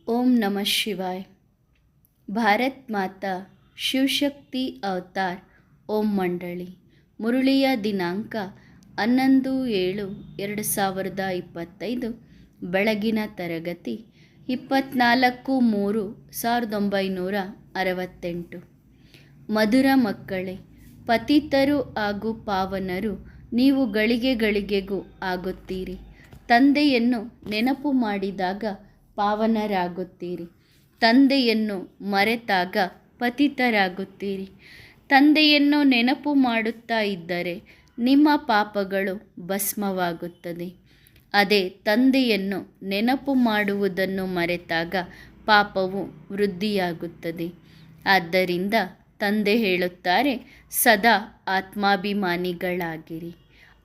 ओम नमः शिवाय। ಭಾರತ್ ಮಾತಾ ಶಿವಶಕ್ತಿ ಅವತಾರ್ ಓಂ ಮಂಡಳಿ ಮುರಳಿಯ ದಿನಾಂಕ 11/7/2025 ಬೆಳಗಿನ ತರಗತಿ 24/3/1968 ಮಧುರ ಮಕ್ಕಳೇ, ಪತಿತರು ಹಾಗೂ ಪಾವನರು ನೀವು ಗಳಿಗೆಗಳಿಗೆಗೂ ಆಗುತ್ತೀರಿ. ತಂದೆಯನ್ನು ನೆನಪು ಮಾಡಿದಾಗ ಪಾವನರಾಗುತ್ತೀರಿ. ತಂದೆಯನ್ನು ಮರೆತಾಗ ಪತಿತರಾಗುತ್ತೀರಿ. ತಂದೆಯನ್ನು ನೆನಪು ಮಾಡುತ್ತಾ ಇದ್ದರೆ ನಿಮ್ಮ ಪಾಪಗಳು ಭಸ್ಮವಾಗುತ್ತದೆ. ಅದೇ ತಂದೆಯನ್ನು ನೆನಪು ಮಾಡುವುದನ್ನು ಮರೆತಾಗ ಪಾಪವು ವೃದ್ಧಿಯಾಗುತ್ತದೆ. ಆದ್ದರಿಂದ ತಂದೆ ಹೇಳುತ್ತಾರೆ, ಸದಾ ಆತ್ಮಾಭಿಮಾನಿಗಳಾಗಿರಿ.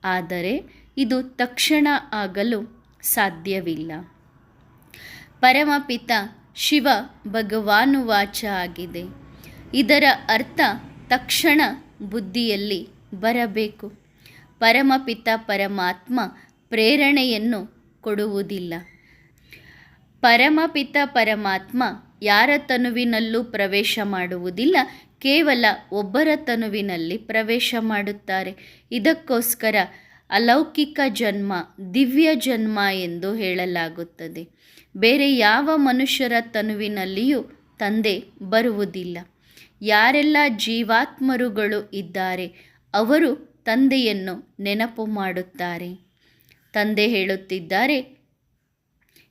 ಆದರೆ ಇದು ತಕ್ಷಣ ಆಗಲು ಸಾಧ್ಯವಿಲ್ಲ. ಪರಮಪಿತ ಶಿವ ಭಗವಾನುವಾಚ ಆಗಿದೆ. ಇದರ ಅರ್ಥ ತಕ್ಷಣ ಬುದ್ಧಿಯಲ್ಲಿ ಬರಬೇಕು. ಪರಮಪಿತ ಪರಮಾತ್ಮ ಪ್ರೇರಣೆಯನ್ನು ಕೊಡುವುದಿಲ್ಲ. ಪರಮಪಿತ ಪರಮಾತ್ಮ ಯಾರ ತನುವಿನಲ್ಲೂ ಪ್ರವೇಶ ಮಾಡುವುದಿಲ್ಲ, ಕೇವಲ ಒಬ್ಬರ ತನುವಿನಲ್ಲಿ ಪ್ರವೇಶ ಮಾಡುತ್ತಾರೆ. ಇದಕ್ಕೋಸ್ಕರ ಅಲೌಕಿಕ ಜನ್ಮ, ದಿವ್ಯ ಜನ್ಮ ಎಂದು ಹೇಳಲಾಗುತ್ತದೆ. ಬೇರೆ ಯಾವ ಮನುಷ್ಯರ ತನುವಿನಲ್ಲಿಯೂ ತಂದೆ ಬರುವುದಿಲ್ಲ. ಯಾರೆಲ್ಲ ಜೀವಾತ್ಮರುಗಳು ಇದ್ದಾರೆ ಅವರು ತಂದೆಯನ್ನು ನೆನಪು ಮಾಡುತ್ತಾರೆ. ತಂದೆ ಹೇಳುತ್ತಿದ್ದಾರೆ,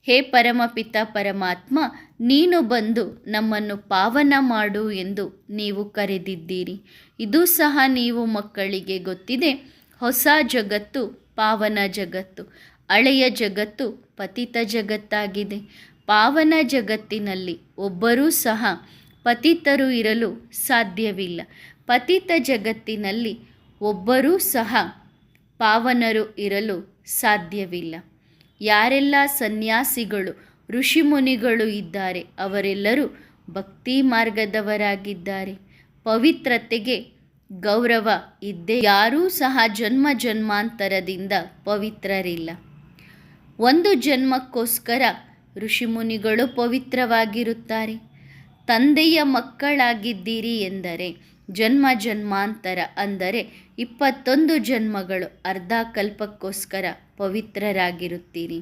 ಹೇ ಪರಮಪಿತ ಪರಮಾತ್ಮ, ನೀನು ಬಂದು ನಮ್ಮನ್ನು ಪಾವನ ಮಾಡು ಎಂದು ನೀವು ಕರೆದಿದ್ದೀರಿ. ಇದು ಸಹ ನೀವು ಮಕ್ಕಳಿಗೆ ಗೊತ್ತಿದೆ. ಹೊಸ ಜಗತ್ತು ಪಾವನ ಜಗತ್ತು, ಹಳೆಯ ಜಗತ್ತು ಪತಿತ ಜಗತ್ತಾಗಿದೆ. ಪಾವನ ಜಗತ್ತಿನಲ್ಲಿ ಒಬ್ಬರೂ ಸಹ ಪತಿತರು ಇರಲು ಸಾಧ್ಯವಿಲ್ಲ. ಪತಿತ ಜಗತ್ತಿನಲ್ಲಿ ಒಬ್ಬರೂ ಸಹ ಪಾವನರು ಇರಲು ಸಾಧ್ಯವಿಲ್ಲ. ಯಾರೆಲ್ಲ ಸನ್ಯಾಸಿಗಳು, ಋಷಿಮುನಿಗಳು ಇದ್ದಾರೆ ಅವರೆಲ್ಲರೂ ಭಕ್ತಿ ಮಾರ್ಗದವರಾಗಿದ್ದಾರೆ. ಪವಿತ್ರತೆಗೆ ಗೌರವ ಇದ್ದೇ, ಯಾರೂ ಸಹ ಜನ್ಮ ಜನ್ಮಾಂತರದಿಂದ ಪವಿತ್ರರಿಲ್ಲ. ಒಂದು ಜನ್ಮಕ್ಕೋಸ್ಕರ ಋಷಿಮುನಿಗಳು ಪವಿತ್ರವಾಗಿರುತ್ತಾರೆ. ತಂದೆಯ ಮಕ್ಕಳಾಗಿದ್ದೀರಿ ಎಂದರೆ ಜನ್ಮ ಜನ್ಮಾಂತರ ಅಂದರೆ 21 ಜನ್ಮಗಳು, ಅರ್ಧ ಕಲ್ಪಕ್ಕೋಸ್ಕರ ಪವಿತ್ರರಾಗಿರುತ್ತೀರಿ.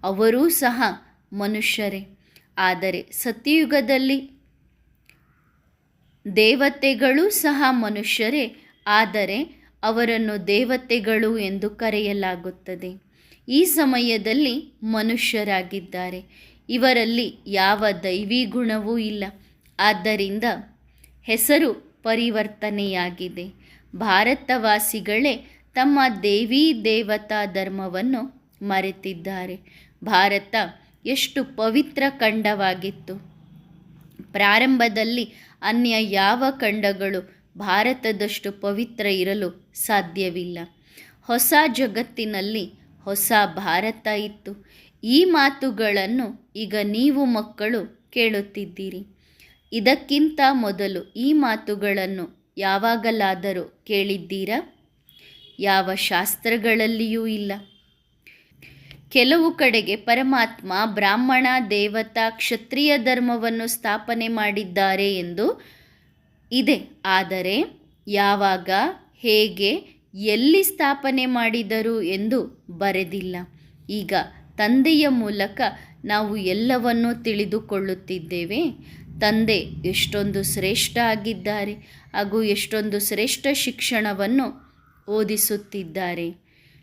ಅವರೂ ಸಹ ಮನುಷ್ಯರೇ. ಆದರೆ ಸತ್ಯಯುಗದಲ್ಲಿ ದೇವತೆಗಳೂ ಸಹ ಮನುಷ್ಯರೇ, ಆದರೆ ಅವರನ್ನು ದೇವತೆಗಳು ಎಂದು ಕರೆಯಲಾಗುತ್ತದೆ. ಈ ಸಮಯದಲ್ಲಿ ಮನುಷ್ಯರಾಗಿದ್ದಾರೆ. ಇವರಲ್ಲಿ ಯಾವ ದೈವಿ ಗುಣವೂ ಇಲ್ಲ. ಆದ್ದರಿಂದ ಹೆಸರು ಪರಿವರ್ತನೆಯಾಗಿದೆ. ಭಾರತವಾಸಿಗಳೇ ತಮ್ಮ ದೇವಿ ದೇವತಾ ಧರ್ಮವನ್ನು ಮರೆತಿದ್ದಾರೆ. ಭಾರತ ಎಷ್ಟು ಪವಿತ್ರ ಖಂಡವಾಗಿತ್ತು. ಪ್ರಾರಂಭದಲ್ಲಿ ಅನ್ಯ ಯಾವ ಖಂಡಗಳು ಭಾರತದಷ್ಟು ಪವಿತ್ರ ಇರಲು ಸಾಧ್ಯವಿಲ್ಲ. ಹೊಸ ಜಗತ್ತಿನಲ್ಲಿ ಹೊಸ ಭಾರತ ಇತ್ತು. ಈ ಮಾತುಗಳನ್ನು ಈಗ ನೀವು ಮಕ್ಕಳು ಕೇಳುತ್ತಿದ್ದೀರಿ. ಇದಕ್ಕಿಂತ ಮೊದಲು ಈ ಮಾತುಗಳನ್ನು ಯಾವಾಗಲಾದರೂ ಕೇಳಿದ್ದೀರಾ? ಯಾವ ಶಾಸ್ತ್ರಗಳಲ್ಲಿಯೂ ಇಲ್ಲ. ಕೆಲವು ಕಡೆಗೆ ಪರಮಾತ್ಮ ಬ್ರಾಹ್ಮಣ, ದೇವತಾ, ಕ್ಷತ್ರಿಯ ಧರ್ಮವನ್ನು ಸ್ಥಾಪನೆ ಮಾಡಿದ್ದಾರೆ ಎಂದು ಇದೆ. ಆದರೆ ಯಾವಾಗ, ಹೇಗೆ, ಎಲ್ಲಿ ಸ್ಥಾಪನೆ ಮಾಡಿದರು ಎಂದು ಬರೆದಿಲ್ಲ. ಈಗ ತಂದೆಯ ಮೂಲಕ ನಾವು ಎಲ್ಲವನ್ನೂ ತಿಳಿದುಕೊಳ್ಳುತ್ತಿದ್ದೇವೆ. ತಂದೆ ಎಷ್ಟೊಂದು ಶ್ರೇಷ್ಠ ಆಗಿದ್ದಾರೆ ಹಾಗೂ ಎಷ್ಟೊಂದು ಶ್ರೇಷ್ಠ ಶಿಕ್ಷಣವನ್ನು ಓದಿಸುತ್ತಿದ್ದಾರೆ.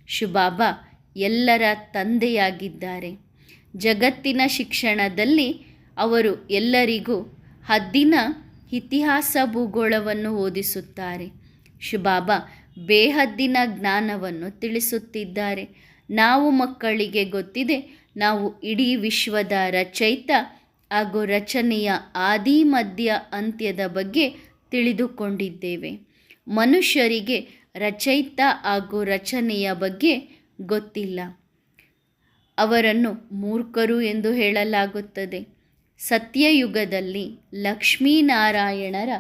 ಶಿವಬಾಬಾ ಎಲ್ಲರ ತಂದೆಯಾಗಿದ್ದಾರೆ. ಜಗತ್ತಿನ ಶಿಕ್ಷಣದಲ್ಲಿ ಅವರು ಎಲ್ಲರಿಗೂ ಹದ್ದಿನ ಇತಿಹಾಸ ಭೂಗೋಳವನ್ನು ಓದಿಸುತ್ತಾರೆ. ಶಿವಬಾಬಾ ಬೇಹದ್ದಿನ ಜ್ಞಾನವನ್ನು ತಿಳಿಸುತ್ತಿದ್ದಾರೆ. ನಾವು ಮಕ್ಕಳಿಗೆ ಗೊತ್ತಿದೆ, ನಾವು ಇಡೀ ವಿಶ್ವದ ರಚಯಿತ ಹಾಗೂ ರಚನೆಯ ಆದಿ ಮಧ್ಯ ಅಂತ್ಯದ ಬಗ್ಗೆ ತಿಳಿದುಕೊಂಡಿದ್ದೇವೆ. ಮನುಷ್ಯರಿಗೆ ರಚಯಿತ ಹಾಗೂ ರಚನೆಯ ಬಗ್ಗೆ ಗೊತ್ತಿಲ್ಲ. ಅವರನ್ನು ಮೂರ್ಖರು ಎಂದು ಹೇಳಲಾಗುತ್ತದೆ. ಸತ್ಯಯುಗದಲ್ಲಿ ಲಕ್ಷ್ಮೀನಾರಾಯಣರ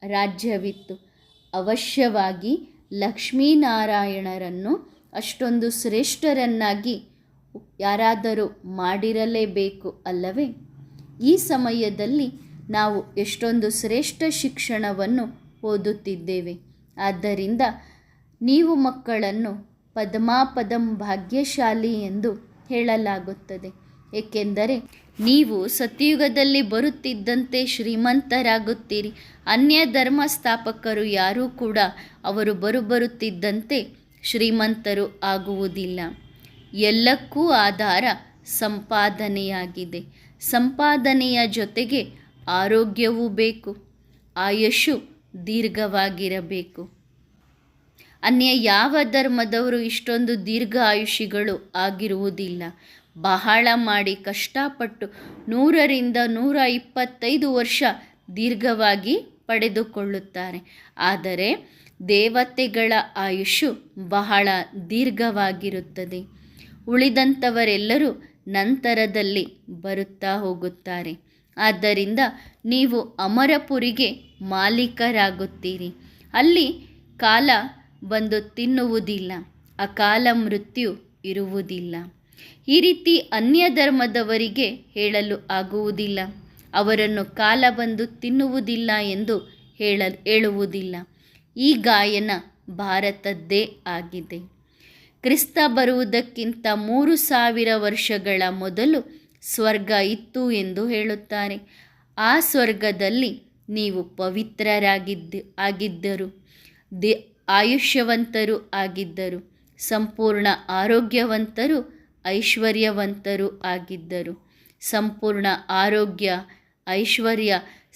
ರಾಜ್ಯವಿತ್ತು. ಅವಶ್ಯವಾಗಿ ಲಕ್ಷ್ಮೀನಾರಾಯಣರನ್ನು ಅಷ್ಟೊಂದು ಶ್ರೇಷ್ಠರನ್ನಾಗಿ ಯಾರಾದರೂ ಮಾಡಿರಲೇಬೇಕು ಅಲ್ಲವೇ? ಈ ಸಮಯದಲ್ಲಿ ನಾವು ಎಷ್ಟೊಂದು ಶ್ರೇಷ್ಠ ಶಿಕ್ಷಣವನ್ನು ಓದುತ್ತಿದ್ದೇವೆ. ಆದ್ದರಿಂದ ನೀವು ಮಕ್ಕಳನ್ನು ಪದಮಾಪದಂ ಭಾಗ್ಯಶಾಲಿ ಎಂದು ಹೇಳಲಾಗುತ್ತದೆ. ಏಕೆಂದರೆ ನೀವು ಸತ್ಯುಗದಲ್ಲಿ ಬರುತ್ತಿದ್ದಂತೆ ಶ್ರೀಮಂತರಾಗುತ್ತೀರಿ. ಅನ್ಯ ಧರ್ಮ ಸ್ಥಾಪಕರು ಯಾರೂ ಕೂಡ ಅವರು ಬರುತ್ತಿದ್ದಂತೆ ಶ್ರೀಮಂತರು ಆಗುವುದಿಲ್ಲ. ಎಲ್ಲಕ್ಕೂ ಆಧಾರ ಸಂಪಾದನೆಯಾಗಿದೆ. ಸಂಪಾದನೆಯ ಜೊತೆಗೆ ಆರೋಗ್ಯವೂ ಬೇಕು. ಆಯುಷು ದೀರ್ಘವಾಗಿರಬೇಕು. ಅನ್ಯ ಯಾವ ಧರ್ಮದವರು ಇಷ್ಟೊಂದು ದೀರ್ಘ ಆಯುಷಿಗಳು ಆಗಿರುವುದಿಲ್ಲ. ಬಹಳ ಮಾಡಿ ಕಷ್ಟಪಟ್ಟು 100ರಿಂದ 125 ವರ್ಷ ದೀರ್ಘವಾಗಿ ಪಡೆದುಕೊಳ್ಳುತ್ತಾರೆ. ಆದರೆ ದೇವತೆಗಳ ಆಯುಷು ಬಹಳ ದೀರ್ಘವಾಗಿರುತ್ತದೆ. ಉಳಿದಂಥವರೆಲ್ಲರೂ ನಂತರದಲ್ಲಿ ಬರುತ್ತಾ ಹೋಗುತ್ತಾರೆ. ಆದ್ದರಿಂದ ನೀವು ಅಮರಪುರಿಗೆ ಮಾಲೀಕರಾಗುತ್ತೀರಿ. ಅಲ್ಲಿ ಕಾಲ ಬಂದು ತಿನ್ನುವುದಿಲ್ಲ. ಅಕಾಲ ಮೃತ್ಯು ಇರುವುದಿಲ್ಲ. ಈ ರೀತಿ ಅನ್ಯ ಧರ್ಮದವರಿಗೆ ಹೇಳಲು ಆಗುವುದಿಲ್ಲ. ಅವರನ್ನು ಕಾಲ ಬಂದು ತಿನ್ನುವುದಿಲ್ಲ ಎಂದು ಹೇಳುವುದಿಲ್ಲ. ಈ ಗಾಯನ ಭಾರತದ್ದೇ ಆಗಿದೆ. ಕ್ರಿಸ್ತ ಬರುವುದಕ್ಕಿಂತ 3000 ವರ್ಷಗಳ ಮೊದಲು ಸ್ವರ್ಗ ಇತ್ತು ಎಂದು ಹೇಳುತ್ತಾರೆ. ಆ ಸ್ವರ್ಗದಲ್ಲಿ ನೀವು ಪವಿತ್ರರಾಗಿದ್ದರು, ಆಯುಷ್ಯವಂತರು ಆಗಿದ್ದರು, ಸಂಪೂರ್ಣ ಆರೋಗ್ಯವಂತರು, ಐಶ್ವರ್ಯವಂತರು ಆಗಿದ್ದರು. ಸಂಪೂರ್ಣ ಆರೋಗ್ಯ, ಐಶ್ವರ್ಯ,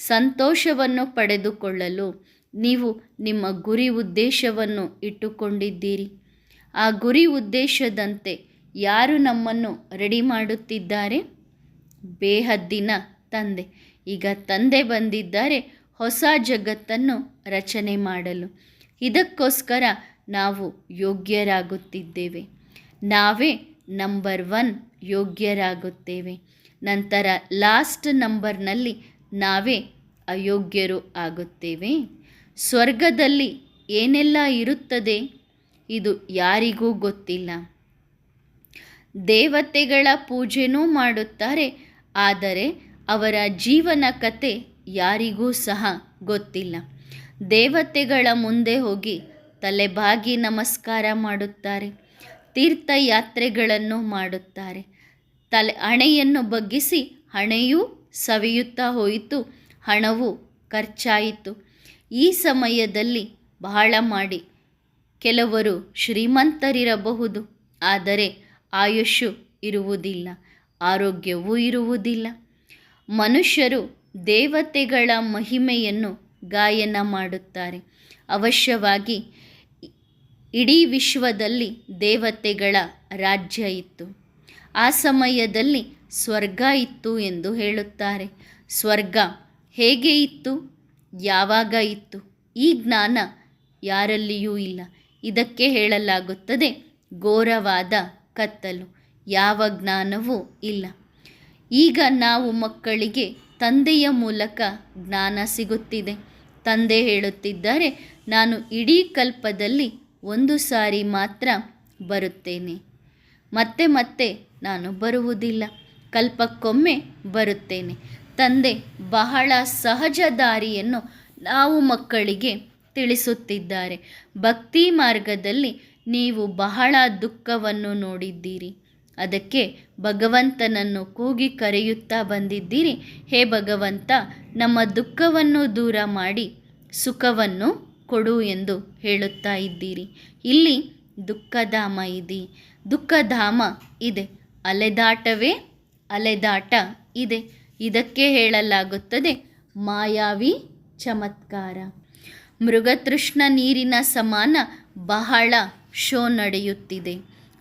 ಸಂತೋಷವನ್ನು ಪಡೆದುಕೊಳ್ಳಲು ನೀವು ನಿಮ್ಮ ಗುರಿ ಉದ್ದೇಶವನ್ನು ಇಟ್ಟುಕೊಂಡಿದ್ದೀರಿ. ಆ ಗುರಿ ಉದ್ದೇಶದಂತೆ ಯಾರು ನಮ್ಮನ್ನು ರೆಡಿ ಮಾಡುತ್ತಿದ್ದಾರೆ? ಬೇಹದ್ದಿನ ತಂದೆ. ಈಗ ತಂದೆ ಬಂದಿದ್ದಾರೆ ಹೊಸ ಜಗತ್ತನ್ನು ರಚನೆ ಮಾಡಲು. ಇದಕ್ಕೋಸ್ಕರ ನಾವು ಯೋಗ್ಯರಾಗುತ್ತಿದ್ದೇವೆ. ನಾವೇ ನಂಬರ್ 1 ಯೋಗ್ಯರಾಗುತ್ತೇವೆ. ನಂತರ ಲಾಸ್ಟ್ ನಂಬರ್ನಲ್ಲಿ ನಾವೇ ಅಯೋಗ್ಯರು ಆಗುತ್ತೇವೆ. ಸ್ವರ್ಗದಲ್ಲಿ ಏನೆಲ್ಲ ಇರುತ್ತದೆ ಇದು ಯಾರಿಗೂ ಗೊತ್ತಿಲ್ಲ. ದೇವತೆಗಳ ಪೂಜೆನೂ ಮಾಡುತ್ತಾರೆ. ಆದರೆ ಅವರ ಜೀವನ ಕತೆ ಯಾರಿಗೂ ಸಹ ಗೊತ್ತಿಲ್ಲ. ದೇವತೆಗಳ ಮುಂದೆ ಹೋಗಿ ತಲೆಬಾಗಿ ನಮಸ್ಕಾರ ಮಾಡುತ್ತಾರೆ. ತೀರ್ಥಯಾತ್ರೆಗಳನ್ನು ಮಾಡುತ್ತಾರೆ. ಹಣೆಯನ್ನು ಬಗ್ಗಿಸಿ ಹಣೆಯೂ ಸವಿಯುತ್ತಾ ಹೋಯಿತು, ಹಣವು ಖರ್ಚಾಯಿತು. ಈ ಸಮಯದಲ್ಲಿ ಬಹಳ ಮಾಡಿ ಕೆಲವರು ಶ್ರೀಮಂತರಿರಬಹುದು, ಆದರೆ ಆಯುಷು ಇರುವುದಿಲ್ಲ, ಆರೋಗ್ಯವೂ ಇರುವುದಿಲ್ಲ. ಮನುಷ್ಯರು ದೇವತೆಗಳ ಮಹಿಮೆಯನ್ನು ಗಾಯನ ಮಾಡುತ್ತಾರೆ. ಅವಶ್ಯವಾಗಿ ಇಡೀ ವಿಶ್ವದಲ್ಲಿ ದೇವತೆಗಳ ರಾಜ್ಯ ಇತ್ತು. ಆ ಸಮಯದಲ್ಲಿ ಸ್ವರ್ಗ ಇತ್ತು ಎಂದು ಹೇಳುತ್ತಾರೆ. ಸ್ವರ್ಗ ಹೇಗೆ ಇತ್ತು, ಯಾವಾಗ ಇತ್ತು, ಈ ಜ್ಞಾನ ಯಾರಲ್ಲಿಯೂ ಇಲ್ಲ. ಇದಕ್ಕೆ ಹೇಳಲಾಗುತ್ತದೆ ಘೋರವಾದ ಕತ್ತಲು. ಯಾವ ಜ್ಞಾನವೂ ಇಲ್ಲ. ಈಗ ನಾವು ಮಕ್ಕಳಿಗೆ ತಂದೆಯ ಮೂಲಕ ಜ್ಞಾನ ಸಿಗುತ್ತಿದೆ. ತಂದೆ ಹೇಳುತ್ತಿದ್ದಾರೆ, ನಾನು ಇಡೀ ಕಲ್ಪದಲ್ಲಿ 1 ಸಾರಿ ಮಾತ್ರ ಬರುತ್ತೇನೆ, ಮತ್ತೆ ಮತ್ತೆ ನಾನು ಬರುವುದಿಲ್ಲ, ಕಲ್ಪಕ್ಕೊಮ್ಮೆ ಬರುತ್ತೇನೆ. ತಂದೆ ಬಹಳ ಸಹಜ ದಾರಿಯನ್ನು ನಾವು ಮಕ್ಕಳಿಗೆ ತಿಳಿಸುತ್ತಿದ್ದಾರೆ. ಭಕ್ತಿ ಮಾರ್ಗದಲ್ಲಿ ನೀವು ಬಹಳ ದುಃಖವನ್ನು ನೋಡಿದ್ದೀರಿ. ಅದಕ್ಕೆ ಭಗವಂತನನ್ನು ಕೂಗಿ ಕರೆಯುತ್ತಾ ಬಂದಿದ್ದೀರಿ. ಹೇ ಭಗವಂತ, ನಮ್ಮ ದುಃಖವನ್ನು ದೂರ ಮಾಡಿ ಸುಖವನ್ನು ಕೊಡು ಎಂದು ಹೇಳುತ್ತಾ ಇದ್ದೀರಿ. ಇಲ್ಲಿ ದುಃಖಧಾಮ ಇದೆ, ದುಃಖಧಾಮ ಇದೆ, ಅಲೆದಾಟವೇ ಅಲೆದಾಟ ಇದೆ. ಇದಕ್ಕೆ ಹೇಳಲಾಗುತ್ತದೆ ಮಾಯಾವಿ ಚಮತ್ಕಾರ. ಮೃಗತೃಷ್ಣ ನೀರಿನ ಸಮಾನ ಬಹಳ ಶೋ ನಡೆಯುತ್ತಿದೆ.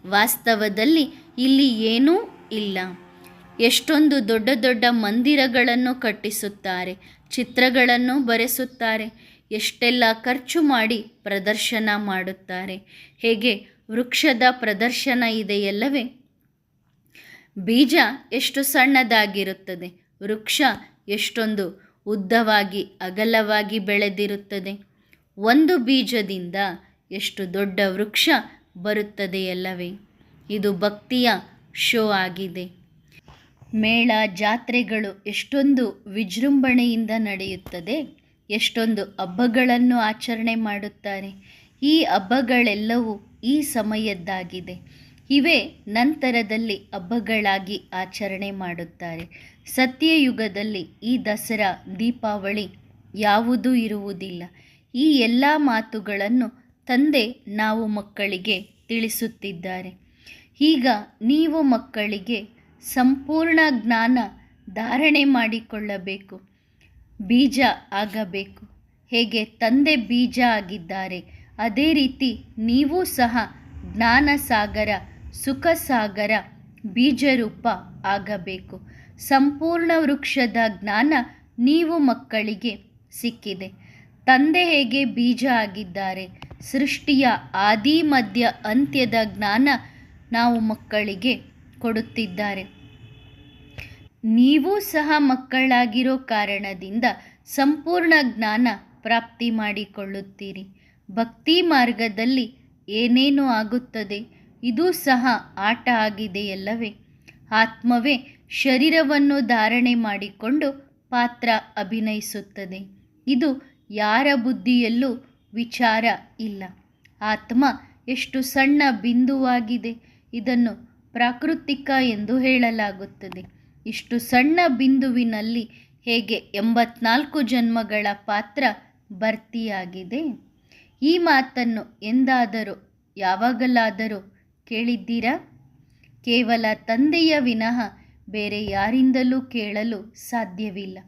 ವಾಸ್ತವದಲ್ಲಿ ಇಲ್ಲಿ ಏನೂ ಇಲ್ಲ. ಎಷ್ಟೊಂದು ದೊಡ್ಡ ದೊಡ್ಡ ಮಂದಿರಗಳನ್ನು ಕಟ್ಟಿಸುತ್ತಾರೆ, ಚಿತ್ರಗಳನ್ನು ಬರೆಸುತ್ತಾರೆ, ಎಷ್ಟೆಲ್ಲ ಖರ್ಚು ಮಾಡಿ ಪ್ರದರ್ಶನ ಮಾಡುತ್ತಾರೆ. ಹೇಗೆ ವೃಕ್ಷದ ಪ್ರದರ್ಶನ ಇದೆಯಲ್ಲವೇ? ಬೀಜ ಎಷ್ಟು ಸಣ್ಣದಾಗಿರುತ್ತದೆ, ವೃಕ್ಷ ಎಷ್ಟೊಂದು ಉದ್ದವಾಗಿ ಅಗಲವಾಗಿ ಬೆಳೆದಿರುತ್ತದೆ. ಒಂದು ಬೀಜದಿಂದ ಎಷ್ಟು ದೊಡ್ಡ ವೃಕ್ಷ ಬರುತ್ತದೆಯಲ್ಲವೇ? ಇದು ಭಕ್ತಿಯ ಶೋ ಆಗಿದೆ. ಮೇಳ ಜಾತ್ರೆಗಳು ಎಷ್ಟೊಂದು ವಿಜೃಂಭಣೆಯಿಂದ ನಡೆಯುತ್ತದೆ, ಎಷ್ಟೊಂದು ಹಬ್ಬಗಳನ್ನು ಆಚರಣೆ ಮಾಡುತ್ತಾರೆ. ಈ ಹಬ್ಬಗಳೆಲ್ಲವೂ ಈ ಸಮಯದ್ದಾಗಿದೆ. ಇವೇ ನಂತರದಲ್ಲಿ ಹಬ್ಬಗಳಾಗಿ ಆಚರಣೆ ಮಾಡುತ್ತಾರೆ. ಸತ್ಯಯುಗದಲ್ಲಿ ಈ ದಸರಾ, ದೀಪಾವಳಿ ಯಾವುದೂ ಇರುವುದಿಲ್ಲ. ಈ ಎಲ್ಲ ಮಾತುಗಳನ್ನು ತಂದೆ ನಾವು ಮಕ್ಕಳಿಗೆ ತಿಳಿಸುತ್ತಿದ್ದಾರೆ. ಈಗ ನೀವು ಮಕ್ಕಳಿಗೆ ಸಂಪೂರ್ಣ ಜ್ಞಾನ ಧಾರಣೆ ಮಾಡಿಕೊಳ್ಳಬೇಕು, ಬೀಜ ಆಗಬೇಕು. ಹೇಗೆ ತಂದೆ ಬೀಜ ಆಗಿದ್ದಾರೆ, ಅದೇ ರೀತಿ ನೀವು ಸಹ ಜ್ಞಾನ ಸಾಗರ, ಸುಖ ಸಾಗರ, ಬೀಜರೂಪ ಆಗಬೇಕು. ಸಂಪೂರ್ಣ ವೃಕ್ಷದ ಜ್ಞಾನ ನೀವು ಮಕ್ಕಳಿಗೆ ಸಿಕ್ಕಿದೆ. ತಂದೆ ಹೇಗೆ ಬೀಜ ಆಗಿದ್ದಾರೆ, ಸೃಷ್ಟಿಯ ಆದಿ ಮಧ್ಯ ಅಂತ್ಯದ ಜ್ಞಾನ ನಾವು ಮಕ್ಕಳಿಗೆ ಕೊಡುತ್ತಿದ್ದಾರೆ. ನೀವು ಸಹ ಮಕ್ಕಳಾಗಿರೋ ಕಾರಣದಿಂದ ಸಂಪೂರ್ಣ ಜ್ಞಾನ ಪ್ರಾಪ್ತಿ ಮಾಡಿಕೊಳ್ಳುತ್ತೀರಿ. ಭಕ್ತಿ ಮಾರ್ಗದಲ್ಲಿ ಏನೇನು ಆಗುತ್ತದೆ, ಇದು ಸಹ ಆಟ ಆಗಿದೆಯಲ್ಲವೇ. ಆತ್ಮವೇ ಶರೀರವನ್ನು ಧಾರಣೆ ಮಾಡಿಕೊಂಡು ಪಾತ್ರ ಅಭಿನಯಿಸುತ್ತದೆ. ಇದು ಯಾರ ಬುದ್ಧಿಯಲ್ಲೂ ವಿಚಾರ ಇಲ್ಲ. ಆತ್ಮ ಎಷ್ಟು ಸಣ್ಣ ಬಿಂದುವಾಗಿದೆ, ಇದನ್ನು ಪ್ರಾಕೃತಿಕ ಎಂದು ಹೇಳಲಾಗುತ್ತದೆ. ಇಷ್ಟು ಸಣ್ಣ ಬಿಂದುವಿನಲ್ಲಿ ಹೇಗೆ 84 ಜನ್ಮಗಳ ಪಾತ್ರ ಭರ್ತಿಯಾಗಿದೆ. ಈ ಮಾತನ್ನು ಎಂದಾದರೂ ಯಾವಾಗಲಾದರೂ ಕೇಳಿದ್ದೀರಾ? ಕೇವಲ ತಂದೆಯ ವಿನಃ ಬೇರೆ ಯಾರಿಂದಲೂ ಕೇಳಲು ಸಾಧ್ಯವಿಲ್ಲ.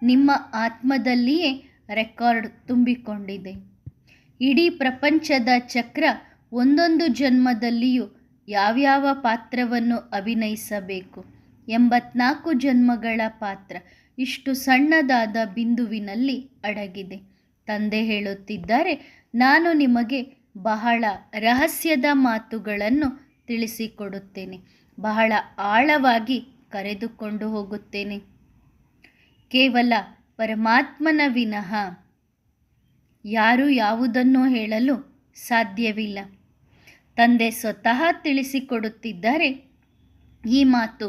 ನಿಮ್ಮ ಆತ್ಮದಲ್ಲಿಯೇ ರೆಕಾರ್ಡ್ ತುಂಬಿಕೊಂಡಿದೆ. ಇಡೀ ಪ್ರಪಂಚದ ಚಕ್ರ ಒಂದೊಂದು ಜನ್ಮದಲ್ಲಿಯೂ ಯಾವ್ಯಾವ ಪಾತ್ರವನ್ನು ಅಭಿನಯಿಸಬೇಕು, 84 ಜನ್ಮಗಳ ಪಾತ್ರ ಇಷ್ಟು ಸಣ್ಣದಾದ ಬಿಂದುವಿನಲ್ಲಿ ಅಡಗಿದೆ. ತಂದೆ ಹೇಳುತ್ತಿದ್ದಾರೆ, ನಾನು ನಿಮಗೆ ಬಹಳ ರಹಸ್ಯದ ಮಾತುಗಳನ್ನು ತಿಳಿಸಿಕೊಡುತ್ತೇನೆ, ಬಹಳ ಆಳವಾಗಿ ಕರೆದುಕೊಂಡು ಹೋಗುತ್ತೇನೆ. ಕೇವಲ ಪರಮಾತ್ಮನ ವಿನಃ ಯಾರೂ ಯಾವುದನ್ನು ಹೇಳಲು ಸಾಧ್ಯವಿಲ್ಲ. ತಂದೆ ಸ್ವತಃ ತಿಳಿಸಿಕೊಡುತ್ತಿದ್ದಾರೆ. ಈ ಮಾತು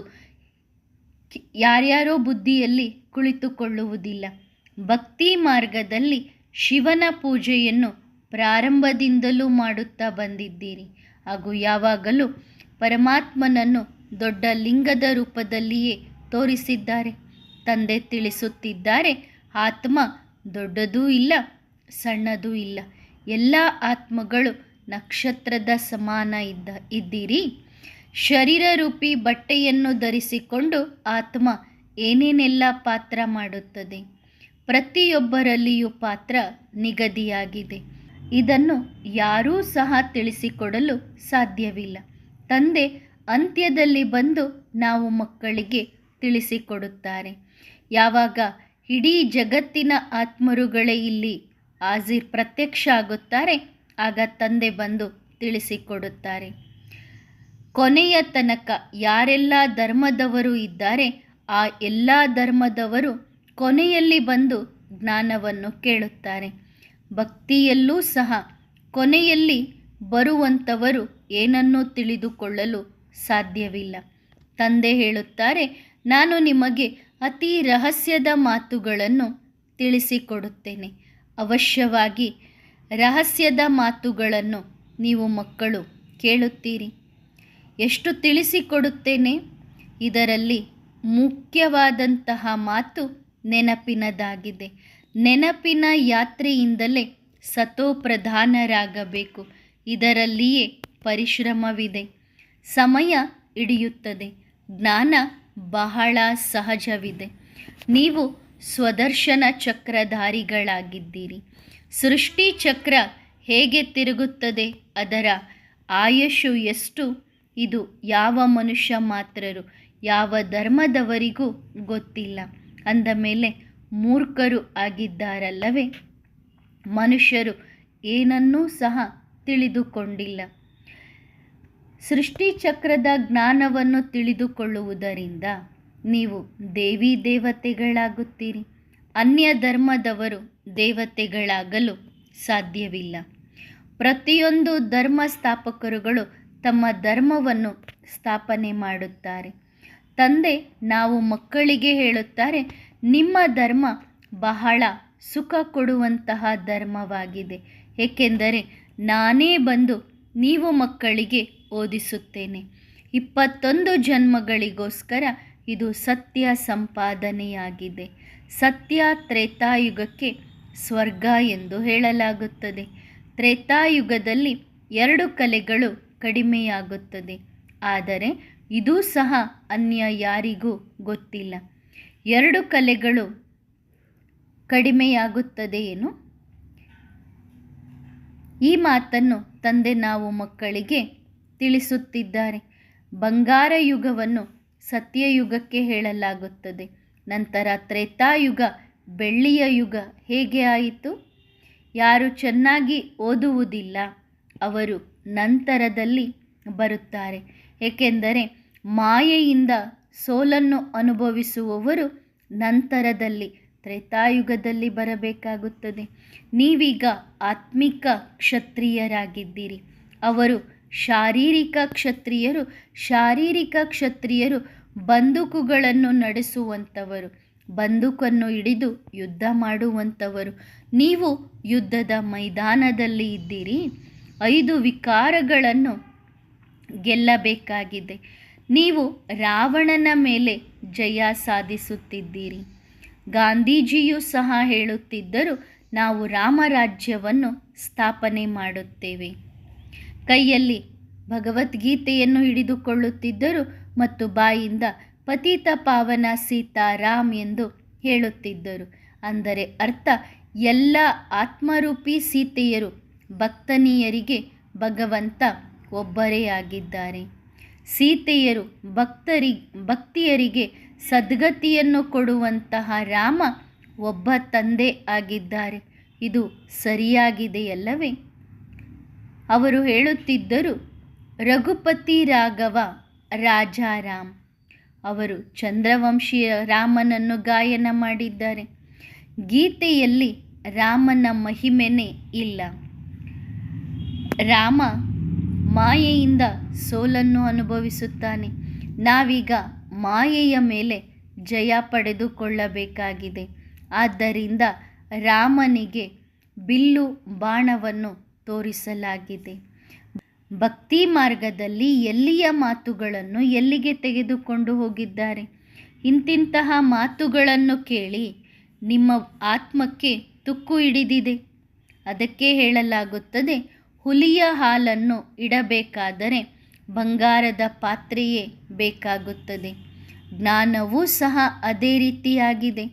ಯಾರ್ಯಾರೋ ಬುದ್ಧಿಯಲ್ಲಿ ಕುಳಿತುಕೊಳ್ಳುವುದಿಲ್ಲ. ಭಕ್ತಿ ಮಾರ್ಗದಲ್ಲಿ ಶಿವನ ಪೂಜೆಯನ್ನು ಪ್ರಾರಂಭದಿಂದಲೂ ಮಾಡುತ್ತಾ ಬಂದಿದ್ದೀರಿ ಹಾಗೂ ಯಾವಾಗಲೂ ಪರಮಾತ್ಮನನ್ನು ದೊಡ್ಡ ಲಿಂಗದ ರೂಪದಲ್ಲಿಯೇ ತೋರಿಸಿದ್ದಾರೆ. ತಂದೆ ತಿಳಿಸುತ್ತಿದ್ದಾರೆ, ಆತ್ಮ ದೊಡ್ಡದೂ ಇಲ್ಲ, ಸಣ್ಣದೂ ಇಲ್ಲ. ಎಲ್ಲ ಆತ್ಮಗಳು ನಕ್ಷತ್ರದ ಸಮಾನ ಇದ್ದೀರಿ. ಶರೀರ ರೂಪಿ ಬಟ್ಟೆಯನ್ನು ಧರಿಸಿಕೊಂಡು ಆತ್ಮ ಏನೇನೆಲ್ಲ ಪಾತ್ರ ಮಾಡುತ್ತದೆ. ಪ್ರತಿಯೊಬ್ಬರಲ್ಲಿಯೂ ಪಾತ್ರ ನಿಗದಿಯಾಗಿದೆ. ಇದನ್ನು ಯಾರೂ ಸಹ ತಿಳಿಸಿಕೊಡಲು ಸಾಧ್ಯವಿಲ್ಲ. ತಂದೆ ಅಂತ್ಯದಲ್ಲಿ ಬಂದು ನಾವು ಮಕ್ಕಳಿಗೆ ತಿಳಿಸಿಕೊಡುತ್ತಾರೆ. ಯಾವಾಗ ಇಡೀ ಜಗತ್ತಿನ ಆತ್ಮರುಗಳೇ ಇಲ್ಲಿ ಪ್ರತ್ಯಕ್ಷ ಆಗುತ್ತಾರೆ, ಆಗ ತಂದೆ ಬಂದು ತಿಳಿಸಿಕೊಡುತ್ತಾರೆ. ಕೊನೆಯ ತನಕ ಯಾರೆಲ್ಲ ಧರ್ಮದವರು ಇದ್ದಾರೆ, ಆ ಎಲ್ಲ ಧರ್ಮದವರು ಕೊನೆಯಲ್ಲಿ ಬಂದು ಜ್ಞಾನವನ್ನು ಕೇಳುತ್ತಾರೆ. ಭಕ್ತಿಯಲ್ಲೂ ಸಹ ಕೊನೆಯಲ್ಲಿ ಬರುವಂಥವರು ಏನನ್ನೂ ತಿಳಿದುಕೊಳ್ಳಲು ಸಾಧ್ಯವಿಲ್ಲ. ತಂದೆ ಹೇಳುತ್ತಾರೆ, ನಾನು ನಿಮಗೆ ಅತಿ ರಹಸ್ಯದ ಮಾತುಗಳನ್ನು ತಿಳಿಸಿಕೊಡುತ್ತೇನೆ. ಅವಶ್ಯವಾಗಿ ರಹಸ್ಯದ ಮಾತುಗಳನ್ನು ನೀವು ಮಕ್ಕಳು ಕೇಳುತ್ತೀರಿ. ಎಷ್ಟು ತಿಳಿಸಿಕೊಡುತ್ತೇನೆ? ಇದರಲ್ಲಿ ಮುಖ್ಯವಾದಂತಹ ಮಾತು ನೆನಪಿನದಾಗಿದೆ. ನೆನಪಿನ ಯಾತ್ರೆಯಿಂದಲೇ ಸತೋಪ್ರಧಾನರಾಗಬೇಕು. ಇದರಲ್ಲಿಯೇ ಪರಿಶ್ರಮವಿದೆ, ಸಮಯ ಹಿಡಿಯುತ್ತದೆ. ಜ್ಞಾನ ಬಹಳ ಸಹಜವಿದೆ. ನೀವು ಸ್ವದರ್ಶನ ಚಕ್ರಧಾರಿಗಳಾಗಿದ್ದೀರಿ. ಸೃಷ್ಟಿ ಚಕ್ರ ಹೇಗೆ ತಿರುಗುತ್ತದೆ, ಅದರ ಆಯುಷು ಎಷ್ಟು, ಇದು ಯಾವ ಮನುಷ್ಯ ಮಾತ್ರರು, ಯಾವ ಧರ್ಮದವರಿಗೂ ಗೊತ್ತಿಲ್ಲ. ಅಂದ ಮೇಲೆ ಮೂರ್ಖರು ಆಗಿದ್ದಾರಲ್ಲವೇ. ಮನುಷ್ಯರು ಏನನ್ನೂ ಸಹ ತಿಳಿದುಕೊಂಡಿಲ್ಲ. ಸೃಷ್ಟಿ ಚಕ್ರದ ಜ್ಞಾನವನ್ನು ತಿಳಿದುಕೊಳ್ಳುವುದರಿಂದ ನೀವು ದೇವಿ ದೇವತೆಗಳಾಗುತ್ತೀರಿ. ಅನ್ಯ ಧರ್ಮದವರು ದೇವತೆಗಳಾಗಲು ಸಾಧ್ಯವಿಲ್ಲ. ಪ್ರತಿಯೊಂದು ಧರ್ಮ ಸ್ಥಾಪಕರುಗಳು ತಮ್ಮ ಧರ್ಮವನ್ನು ಸ್ಥಾಪನೆ ಮಾಡುತ್ತಾರೆ. ತಂದೆ ನಾವು ಮಕ್ಕಳಿಗೆ ಹೇಳುತ್ತಾರೆ, ನಿಮ್ಮ ಧರ್ಮ ಬಹಳ ಸುಖ ಕೊಡುವಂತಹ ಧರ್ಮವಾಗಿದೆ, ಏಕೆಂದರೆ ನಾನೇ ಬಂದು ನೀವು ಮಕ್ಕಳಿಗೆ ಓದಿಸುತ್ತೇನೆ. 21 ಜನ್ಮಗಳಿಗೋಸ್ಕರ ಇದು ಸತ್ಯ ಸಂಪಾದನೆಯಾಗಿದೆ. ಸತ್ಯ ತ್ರೇತಾಯುಗಕ್ಕೆ ಸ್ವರ್ಗ ಎಂದು ಹೇಳಲಾಗುತ್ತದೆ. ತ್ರೇತಾಯುಗದಲ್ಲಿ 2 ಕಲೆಗಳು ಕಡಿಮೆಯಾಗುತ್ತದೆ, ಆದರೆ ಇದೂ ಸಹ ಅನ್ಯ ಯಾರಿಗೂ ಗೊತ್ತಿಲ್ಲ. 2 ಕಲೆಗಳು ಕಡಿಮೆಯಾಗುತ್ತದೆಯೇನು? ಈ ಮಾತನ್ನು ತಂದೆ ನಾವು ಮಕ್ಕಳಿಗೆ ತಿಳಿಸುತ್ತಿದ್ದಾರೆ. ಬಂಗಾರ ಯುಗವನ್ನು ಸತ್ಯಯುಗಕ್ಕೆ ಹೇಳಲಾಗುತ್ತದೆ. ನಂತರ ತ್ರೇತಾಯುಗ ಬೆಳ್ಳಿಯ ಯುಗ ಹೇಗೆ ಆಯಿತು? ಯಾರು ಚೆನ್ನಾಗಿ ಓದುವುದಿಲ್ಲ ಅವರು ನಂತರದಲ್ಲಿ ಬರುತ್ತಾರೆ, ಏಕೆಂದರೆ ಮಾಯೆಯಿಂದ ಸೋಲನ್ನು ಅನುಭವಿಸುವವರು ನಂತರದಲ್ಲಿ ತ್ರೇತಾಯುಗದಲ್ಲಿ ಬರಬೇಕಾಗುತ್ತದೆ. ನೀವೀಗ ಆತ್ಮಿಕ ಕ್ಷತ್ರಿಯರಾಗಿದ್ದೀರಿ, ಅವರು ಶಾರೀರಿಕ ಕ್ಷತ್ರಿಯರು. ಶಾರೀರಿಕ ಕ್ಷತ್ರಿಯರು ಬಂದೂಕುಗಳನ್ನು ನಡೆಸುವಂಥವರು, ಬಂದೂಕನ್ನು ಹಿಡಿದು ಯುದ್ಧ ಮಾಡುವಂಥವರು. ನೀವು ಯುದ್ಧದ ಮೈದಾನದಲ್ಲಿ ಇದ್ದೀರಿ. 5 ವಿಕಾರಗಳನ್ನು ಗೆಲ್ಲಬೇಕಾಗಿದೆ. ನೀವು ರಾವಣನ ಮೇಲೆ ಜಯ ಸಾಧಿಸುತ್ತಿದ್ದೀರಿ. ಗಾಂಧೀಜಿಯೂ ಸಹ ಹೇಳುತ್ತಿದ್ದರು, ನಾವು ರಾಮರಾಜ್ಯವನ್ನು ಸ್ಥಾಪನೆ ಮಾಡುತ್ತೇವೆ. ಕೈಯಲ್ಲಿ ಭಗವದ್ಗೀತೆಯನ್ನು ಹಿಡಿದುಕೊಳ್ಳುತ್ತಿದ್ದರು ಮತ್ತು ಬಾಯಿಂದ ಪತಿತ ಪಾವನ ಸೀತಾರಾಮ್ ಎಂದು ಹೇಳುತ್ತಿದ್ದರು. ಅಂದರೆ ಅರ್ಥ, ಎಲ್ಲ ಆತ್ಮರೂಪಿ ಸೀತೆಯರು ಭಕ್ತನಿಯರಿಗೆ ಭಗವಂತ ಒಬ್ಬರೇ ಆಗಿದ್ದಾರೆ. ಸೀತೆಯರು ಭಕ್ತಿಯರಿಗೆ ಸದ್ಗತಿಯನ್ನು ಕೊಡುವಂತಹ ರಾಮ ಒಬ್ಬ ತಂದೆ ಆಗಿದ್ದಾರೆ. ಇದು ಸರಿಯಾಗಿದೆಯಲ್ಲವೇ? ಅವರು ಹೇಳುತ್ತಿದ್ದರು, ರಘುಪತಿ ರಾಘವ ರಾಜಾರಾಮ್. ಅವರು ಚಂದ್ರವಂಶೀಯ ರಾಮನನ್ನು ಗಾಯನ ಮಾಡಿದ್ದಾರೆ. ಗೀತೆಯಲ್ಲಿ ರಾಮನ ಮಹಿಮೆನೇ ಇಲ್ಲ. ರಾಮ ಮಾಯೆಯಿಂದ ಸೋಲನ್ನು ಅನುಭವಿಸುತ್ತಾನೆ. ನಾವೀಗ ಮಾಯೆಯ ಮೇಲೆ ಜಯ ಪಡೆದುಕೊಳ್ಳಬೇಕಾಗಿದೆ. ಆದ್ದರಿಂದ ರಾಮನಿಗೆ ಬಿಲ್ಲು ಬಾಣವನ್ನು ತೋರಿಸಲಾಗಿದೆ. ಭಕ್ತಿ ಮಾರ್ಗದಲ್ಲಿ ಎಲ್ಲಿಯ ಮಾತುಗಳನ್ನು ಎಲ್ಲಿಗೆ ತೆಗೆದುಕೊಂಡು ಹೋಗಿದ್ದಾರೆ? ಇಂತಿಂತಹ ಮಾತುಗಳನ್ನು ಕೇಳಿ ನಿಮ್ಮ ಆತ್ಮಕ್ಕೆ ತುಕ್ಕು ಹಿಡಿದಿದೆ. ಅದಕ್ಕೆ ಹೇಳಲಾಗುತ್ತದೆ, ಹುಲಿಯ ಹಾಲನ್ನು ಇಡಬೇಕಾದರೆ ಬಂಗಾರದ ಪಾತ್ರೆಯೇ ಬೇಕಾಗುತ್ತದೆ. ಜ್ಞಾನವೂ ಸಹ ಅದೇ ರೀತಿಯಾಗಿದೆ.